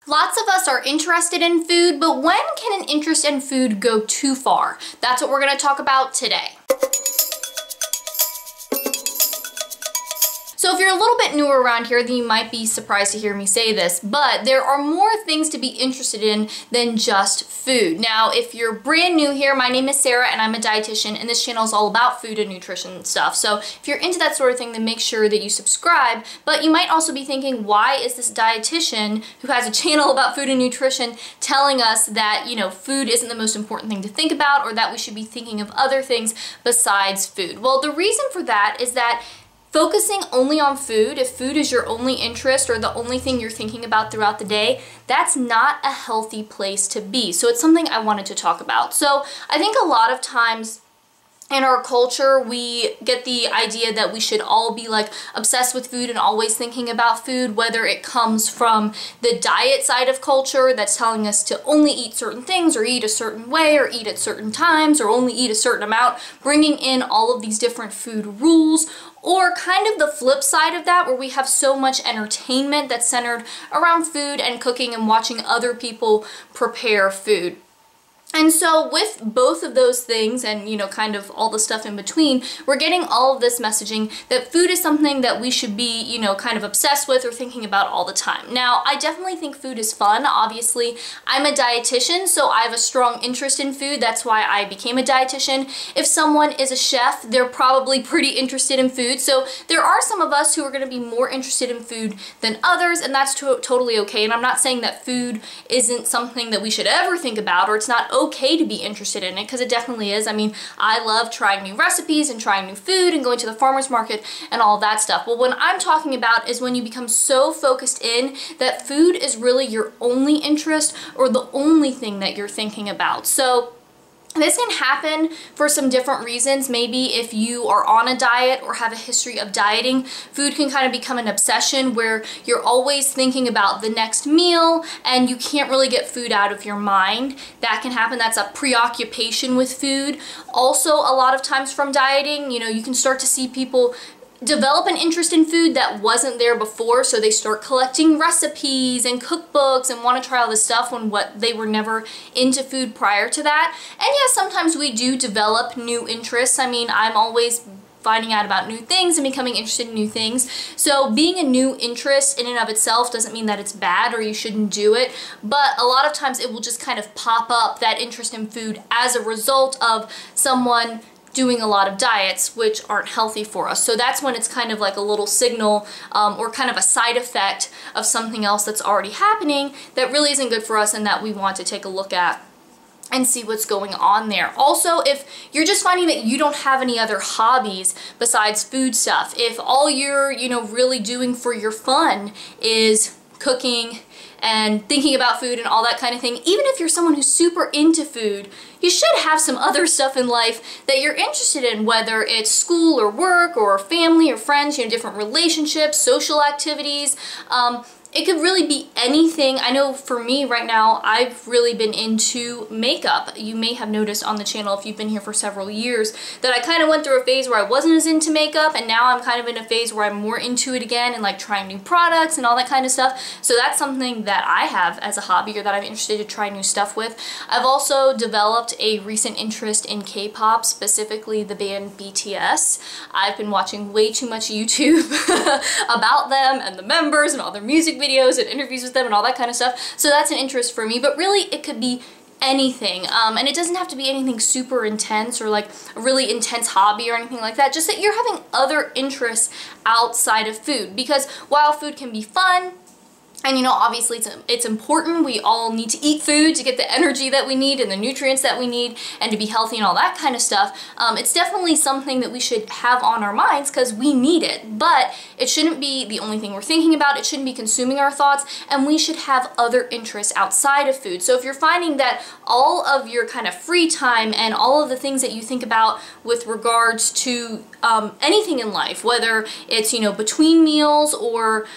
Lots of us are interested in food, but when can an interest in food go too far? That's what we're going to talk about today. So if you're a little bit newer around here, then you might be surprised to hear me say this, but there are more things to be interested in than just food. Now, if you're brand new here, my name is Sarah and I'm a dietitian, and this channel is all about food and nutrition stuff. So if you're into that sort of thing, then make sure that you subscribe. But you might also be thinking, why is this dietitian who has a channel about food and nutrition telling us that, food isn't the most important thing to think about, or that we should be thinking of other things besides food? Well, the reason for that is that focusing only on food, if food is your only interest or the only thing you're thinking about throughout the day, that's not a healthy place to be. So it's something I wanted to talk about. So I think a lot of times in our culture, we get the idea that we should all be like obsessed with food and always thinking about food, whether it comes from the diet side of culture that's telling us to only eat certain things or eat a certain way or eat at certain times or only eat a certain amount, bringing in all of these different food rules, or kind of the flip side of that, where we have so much entertainment that's centered around food and cooking and watching other people prepare food. And so with both of those things and, kind of all the stuff in between, we're getting all of this messaging that food is something that we should be, kind of obsessed with or thinking about all the time. Now, I definitely think food is fun. Obviously, I'm a dietitian, so I have a strong interest in food. That's why I became a dietitian. If someone is a chef, they're probably pretty interested in food. So there are some of us who are going to be more interested in food than others, and that's totally okay. And I'm not saying that food isn't something that we should ever think about, or it's not okay to be interested in it, because it definitely is. I mean, I love trying new recipes and trying new food and going to the farmer's market and all that stuff. But what I'm talking about is when you become so focused in that food is really your only interest or the only thing that you're thinking about. So this can happen for some different reasons. Maybe if you are on a diet or have a history of dieting, food can kind of become an obsession where you're always thinking about the next meal and you can't really get food out of your mind. That can happen. That's a preoccupation with food. Also, a lot of times from dieting, you can start to see people develop an interest in food that wasn't there before, so they start collecting recipes and cookbooks and want to try all this stuff when they were never into food prior to that. And yes, sometimes we do develop new interests. I mean, I'm always finding out about new things and becoming interested in new things. So being a new interest in and of itself doesn't mean that it's bad or you shouldn't do it, but a lot of times it will just kind of pop up, that interest in food, as a result of someone doing a lot of diets which aren't healthy for us. So that's when it's kind of like a little signal or kind of a side effect of something else that's already happening that really isn't good for us and that we want to take a look at and see what's going on there. Also, if you're just finding that you don't have any other hobbies besides food stuff, if all you're, really doing for your fun is cooking and thinking about food and all that kind of thing, even if you're someone who's super into food, you should have some other stuff in life that you're interested in, whether it's school or work or family or friends, different relationships, social activities. It could really be anything. I know for me right now, I've really been into makeup. You may have noticed on the channel, if you've been here for several years, that I kind of went through a phase where I wasn't as into makeup, and now I'm kind of in a phase where I'm more into it again and like trying new products and all that kind of stuff. So that's something that I have as a hobby, or that I'm interested to try new stuff with. I've also developed a recent interest in K-pop, specifically the band BTS. I've been watching way too much YouTube about them and the members and all their music videos and interviews with them and all that kind of stuff. So that's an interest for me, but really it could be anything. And it doesn't have to be anything super intense or like a really intense hobby or anything like that, just that you're having other interests outside of food. Because while food can be fun, and obviously it's important, we all need to eat food to get the energy that we need and the nutrients that we need and to be healthy and all that kind of stuff. It's definitely something that we should have on our minds because we need it, but it shouldn't be the only thing we're thinking about. It shouldn't be consuming our thoughts, and we should have other interests outside of food. So if you're finding that all of your kind of free time and all of the things that you think about with regards to anything in life, whether it's, between meals or,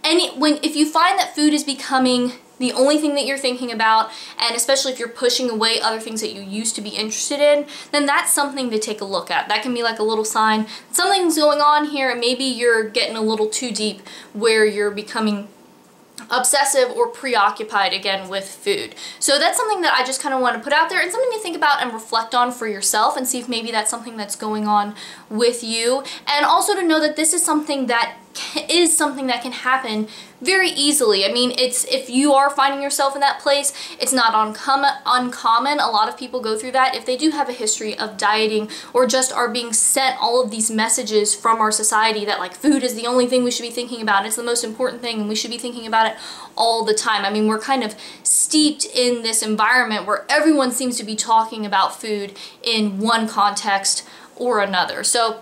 if you find that food is becoming the only thing that you're thinking about, and especially if you're pushing away other things that you used to be interested in, then that's something to take a look at. That can be like a little sign something's going on here, and maybe you're getting a little too deep where you're becoming obsessive or preoccupied again with food. So that's something that I just kind of want to put out there and something to think about and reflect on for yourself and see if maybe that's something that's going on with you. And also to know that this is something that can happen very easily. I mean, if you are finding yourself in that place, it's not uncommon. A lot of people go through that if they do have a history of dieting or just are being sent all of these messages from our society that like food is the only thing we should be thinking about. It's the most important thing and we should be thinking about it all the time. I mean, we're kind of steeped in this environment where everyone seems to be talking about food in one context or another. So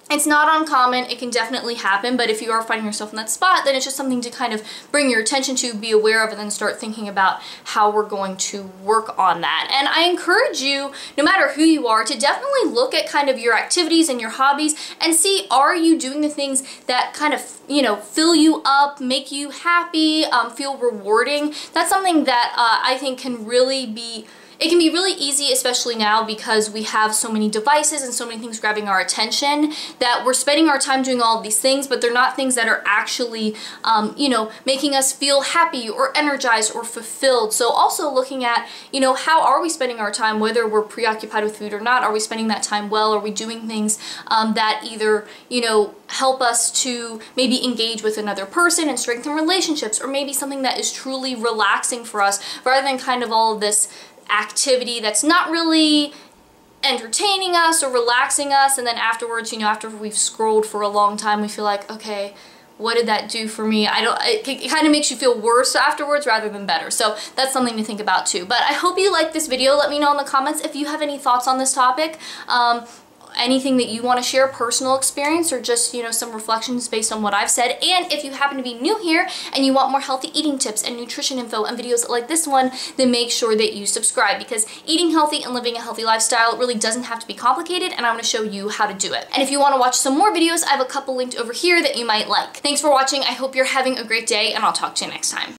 it's not uncommon, it can definitely happen, but if you are finding yourself in that spot, then it's just something to kind of bring your attention to, be aware of, and then start thinking about how we're going to work on that. And I encourage you, no matter who you are, to definitely look at kind of your activities and your hobbies and see, are you doing the things that kind of, you know, fill you up, make you happy, feel rewarding? That's something that I think can really be It can be really easy, especially now because we have so many devices and so many things grabbing our attention, that we're spending our time doing all of these things, but they're not things that are actually, you know, making us feel happy or energized or fulfilled. So also looking at, you know, how are we spending our time, whether we're preoccupied with food or not? Are we spending that time well? Are we doing things that either, you know, help us to maybe engage with another person and strengthen relationships, or maybe something that is truly relaxing for us, rather than kind of all of this activity that's not really entertaining us or relaxing us, and then afterwards, you know, after we've scrolled for a long time, we feel like, okay, what did that do for me? It kind of makes you feel worse afterwards rather than better. So that's something to think about too. But I hope you liked this video. Let me know in the comments if you have any thoughts on this topic. Anything that you want to share, personal experience, or just, you know, some reflections based on what I've said. And if you happen to be new here and you want more healthy eating tips and nutrition info and videos like this one, then make sure that you subscribe, because eating healthy and living a healthy lifestyle really doesn't have to be complicated, and I'm going to show you how to do it. And if you want to watch some more videos, I have a couple linked over here that you might like. Thanks for watching. I hope you're having a great day, and I'll talk to you next time.